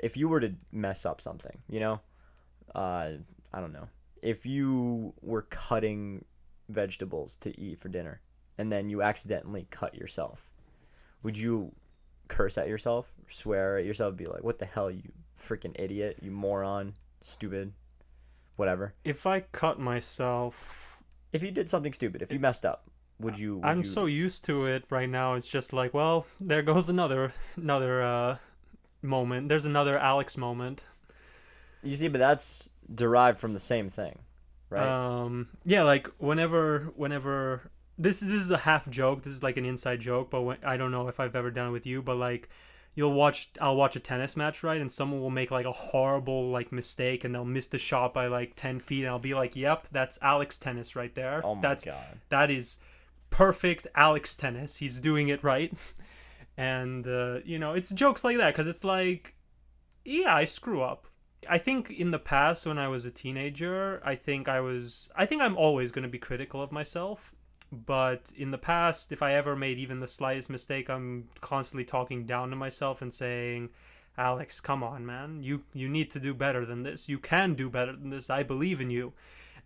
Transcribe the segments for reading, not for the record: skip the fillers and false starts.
if you were to mess up something, I don't know, if you were cutting vegetables to eat for dinner and then you accidentally cut yourself, would you curse at yourself, swear at yourself, be like, "What the hell, you freaking idiot, you moron, stupid, whatever"? If I cut myself, If you did something stupid, if you messed up, would I'm you so used to it right now. It's just like, well, there goes another moment. There's another Alex moment. you see, but that's derived from the same thing, right? Yeah, like whenever this is a half joke. This is like an inside joke, but I don't know if I've ever done it with you, but like I'll watch a tennis match, right, and someone will make like a horrible like mistake and they'll miss the shot by like 10 feet, and I'll be like, yep, that's Alex tennis right there. Oh my god. That is perfect Alex tennis. He's doing it right. And it's jokes like that because it's like, yeah, I screw up. I think in the past when I was a teenager, I think I'm always going to be critical of myself. But in the past, if I ever made even the slightest mistake, I'm constantly talking down to myself and saying, Alex, come on, man. You need to do better than this. You can do better than this. I believe in you.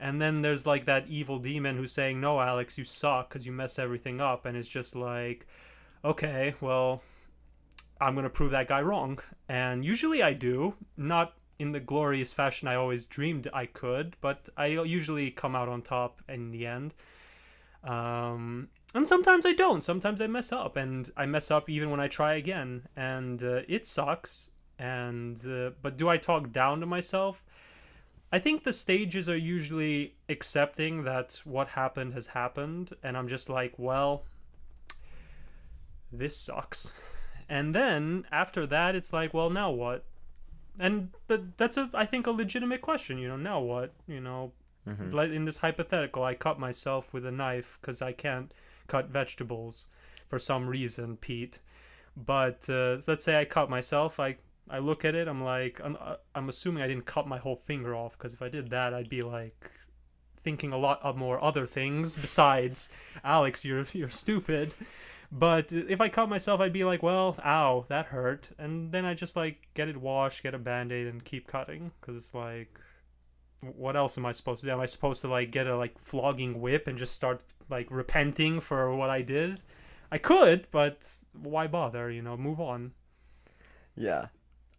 And then there's like that evil demon who's saying, no, Alex, you suck because you mess everything up. And it's just like, okay, well, I'm going to prove that guy wrong. And usually I do. Not in the glorious fashion I always dreamed I could, but I usually come out on top in the end. And sometimes I don't. Sometimes I mess up, and I mess up even when I try again, and it sucks. And but do I talk down to myself? I think the stages are usually accepting that what happened has happened, and I'm just like, well, this sucks. And then after that, it's like, well, now what? And that's I think a legitimate question. Now what? Hmm. Like in this hypothetical, I cut myself with a knife because I can't cut vegetables for some reason, Pete. But let's say I cut myself. I look at it. I'm like, I'm assuming I didn't cut my whole finger off, because if I did that, I'd be like thinking a lot of more other things besides, Alex, you're stupid. But if I cut myself, I'd be like, well, ow, that hurt. And then I just like get it washed, get a band-aid, and keep cutting. Because it's like, what else am I supposed to do? Am I supposed to like get a like flogging whip and just start like repenting for what I did? I could, but why bother? Move on. Yeah.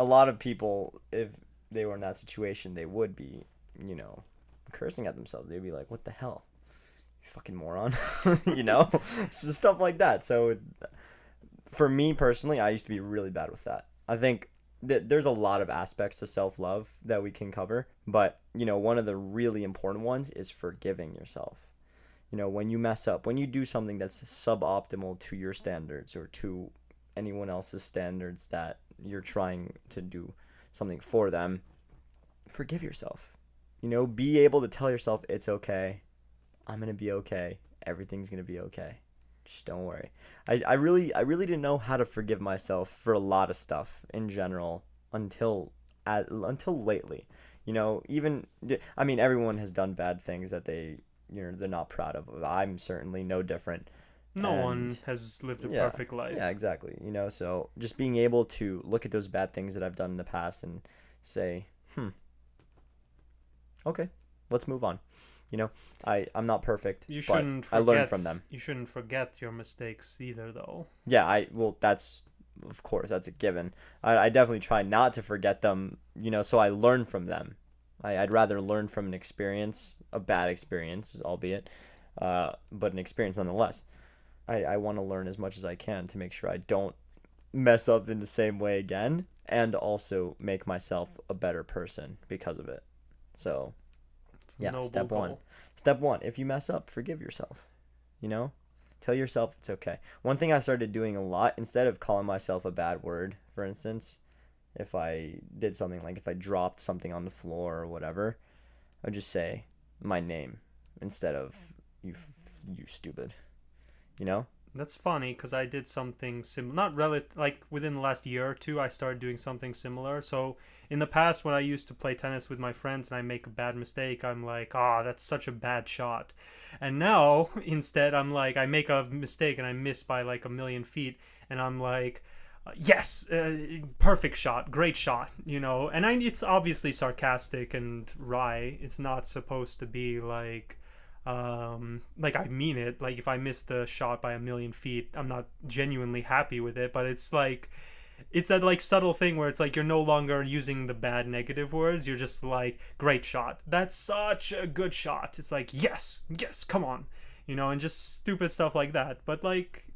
A lot of people, if they were in that situation, they would be, you know, cursing at themselves. They'd be like, "What the hell, you fucking moron," you know, so stuff like that. So for me personally, I used to be really bad with that. I think that there's a lot of aspects to self-love that we can cover, but one of the really important ones is forgiving yourself. When you mess up, when you do something that's suboptimal to your standards or to anyone else's standards that you're trying to do something for them, forgive yourself. Be able to tell yourself it's okay. I'm going to be okay. Everything's going to be okay. Just don't worry. I really didn't know how to forgive myself for a lot of stuff in general until lately. Even I mean, everyone has done bad things that they're not proud of. I'm certainly no different. No one And has lived a yeah, perfect yeah, life. exactly. So just being able to look at those bad things that I've done in the past and say, okay, let's move on. I'm not perfect, You but shouldn't I learned forget. from them. You shouldn't forget your mistakes either, though. Yeah, well, that's, of course, that's a given. I definitely try not to forget them, so I learn from them. I'd rather learn from an experience, a bad experience, albeit, but an experience nonetheless. I want to learn as much as I can to make sure I don't mess up in the same way again, and also make myself a better person because of it. So, It's a yeah, noble step one. goal. Step one, if you mess up, forgive yourself. You know? Tell yourself it's okay. One thing I started doing a lot, instead of calling myself a bad word, for instance, if I did something like if I dropped something on the floor or whatever, I'd just say my name instead of you stupid. You know? That's funny because I did something similar. Not like within the last year or two, I started doing something similar. So in the past, when I used to play tennis with my friends and I make a bad mistake, I'm like, "Ah, that's such a bad shot." And now instead, I'm like, I make a mistake and I miss by like a million feet, and I'm like, yes, perfect shot, great shot, and it's obviously sarcastic and wry. It's not supposed to be like I mean it. Like if I miss the shot by a million feet, I'm not genuinely happy with it, but it's that like subtle thing where it's like you're no longer using the bad negative words. You're just like, great shot, that's such a good shot. It's like, yes, yes, come on, and just stupid stuff like that. But like,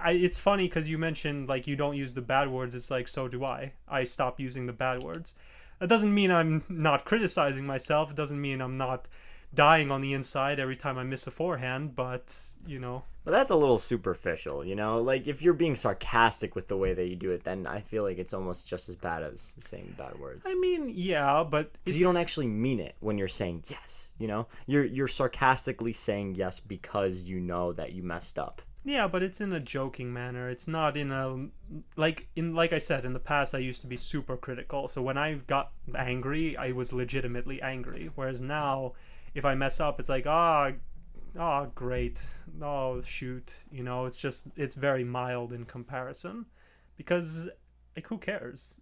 it's funny because you mentioned like you don't use the bad words. It's like, so do I stop using the bad words. That doesn't mean I'm not criticizing myself. It doesn't mean I'm not dying on the inside every time I miss a forehand, but But that's a little superficial, Like if you're being sarcastic with the way that you do it, then I feel like it's almost just as bad as saying bad words. I mean, yeah, but Because you don't actually mean it when you're saying yes, You're sarcastically saying yes because you know that you messed up. Yeah, but it's in a joking manner. It's not in a like I said, in the past I used to be super critical. So when I got angry, I was legitimately angry. Whereas now, if I mess up, it's like, great. Oh, shoot. It's very mild in comparison because like who cares,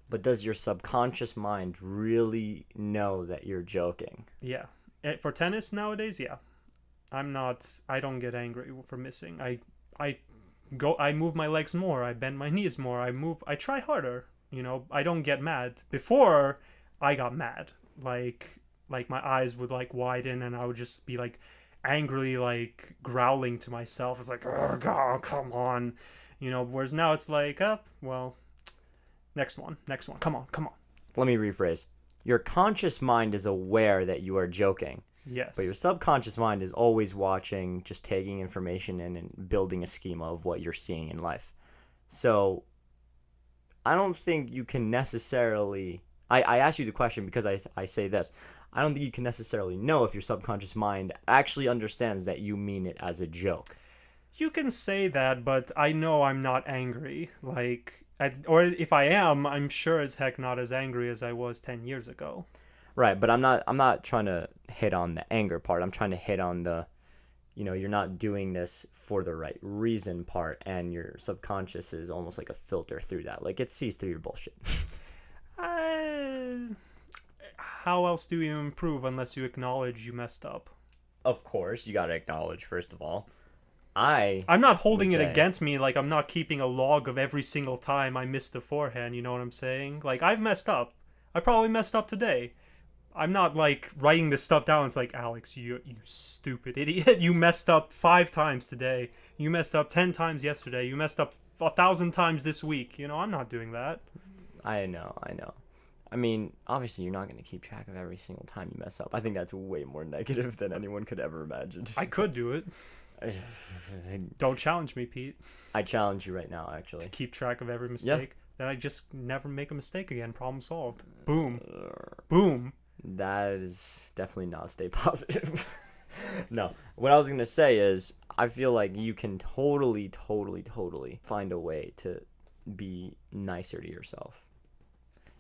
But does your subconscious mind really know that you're joking? Yeah. For tennis nowadays, yeah. I don't get angry for missing. I move my legs more, I bend my knees more, I try harder, I don't get mad. Before I got mad, like my eyes would like widen and I would just be like angrily like growling to myself. It's like, oh god, come on, whereas now it's like, well, next one, come on. Let me rephrase. Your conscious mind is aware that you are joking. Yes. But your subconscious mind is always watching, just taking information in and building a schema of what you're seeing in life. So I don't think you can necessarily... I asked you the question because I say this. I don't think you can necessarily know if your subconscious mind actually understands that you mean it as a joke. You can say that, but I know I'm not angry. Or if I am, I'm sure as heck not as angry as I was 10 years ago. Right, but I'm not trying to hit on the anger part. I'm trying to hit on the, you're not doing this for the right reason part, and your subconscious is almost like a filter through that. Like it sees through your bullshit. How else do you improve unless you acknowledge you messed up? Of course, you got to acknowledge first of all. I'm not holding it against me. Like I'm not keeping a log of every single time I missed the forehand. You know what I'm saying? Like I've messed up. I probably messed up today. I'm not like writing this stuff down. It's like, Alex, you stupid idiot. You messed up 5 times today. You messed up 10 times yesterday. You messed up 1,000 times this week. I'm not doing that. I know. I mean, obviously, you're not going to keep track of every single time you mess up. I think that's way more negative than anyone could ever imagine. I could do it. Don't challenge me, Pete. I challenge you right now, actually. To keep track of every mistake. Yeah. Then I just never make a mistake again. Problem solved. Boom. Boom. That is definitely not stay positive. No. What I was going to say is, I feel like you can totally find a way to be nicer to yourself.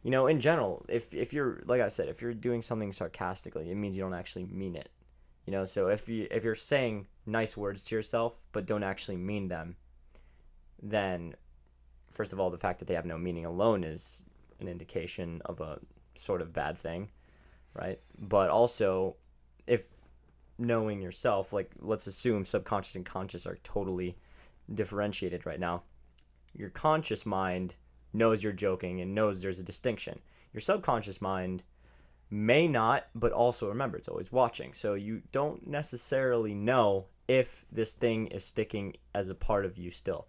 In general, if you're, like I said, if you're doing something sarcastically, it means you don't actually mean it. So if you're saying nice words to yourself but don't actually mean them, then first of all, the fact that they have no meaning alone is an indication of a sort of bad thing, right? But also, if knowing yourself, like let's assume subconscious and conscious are totally differentiated right now. Your conscious mind knows you're joking and knows there's a distinction. Your subconscious mind may not, but also remember, it's always watching. So you don't necessarily know if this thing is sticking as a part of you still.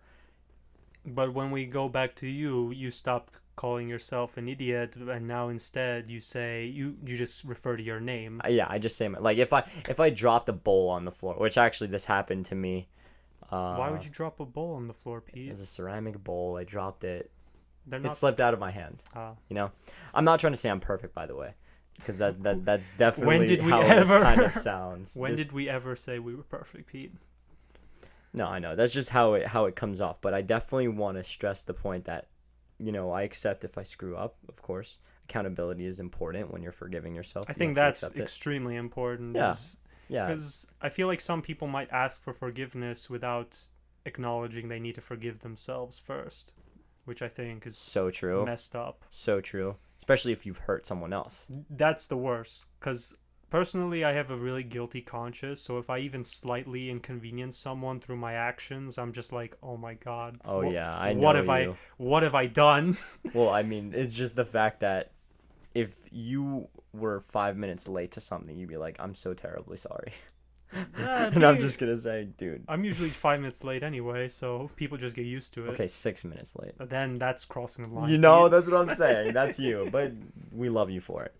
But when we go back to you stop calling yourself an idiot, and now instead you say you just refer to your name. Yeah, I just say like if I dropped a bowl on the floor, which actually this happened to me. Why would you drop a bowl on the floor, Pete? It was a ceramic bowl. I dropped it. It slipped out of my hand. I'm not trying to say I'm perfect, by the way, because that's definitely how this kind of sounds. When did we ever say we were perfect, Pete? No, I know. That's just how it comes off. But I definitely want to stress the point that, I accept if I screw up, of course. Accountability is important when you're forgiving yourself. I think that's extremely important. Yeah. Because I feel like some people might ask for forgiveness without acknowledging they need to forgive themselves first. which I think is So true. messed up. So true. Especially if you've hurt someone else. That's the worst, because personally I have a really guilty conscience, so if I even slightly inconvenience someone through my actions, I'm just like, oh my god. Oh yeah, I know what have you. what have I done? Well, I mean, it's just the fact that if you were 5 minutes late to something, you'd be like, I'm so terribly sorry. Yeah, And I'm being- just gonna say, dude, I'm usually 5 minutes late anyway, so people just get used to it. okay, 6 minutes late. But then that's crossing the line. You know, that's what I'm saying. That's you, but we love you for it.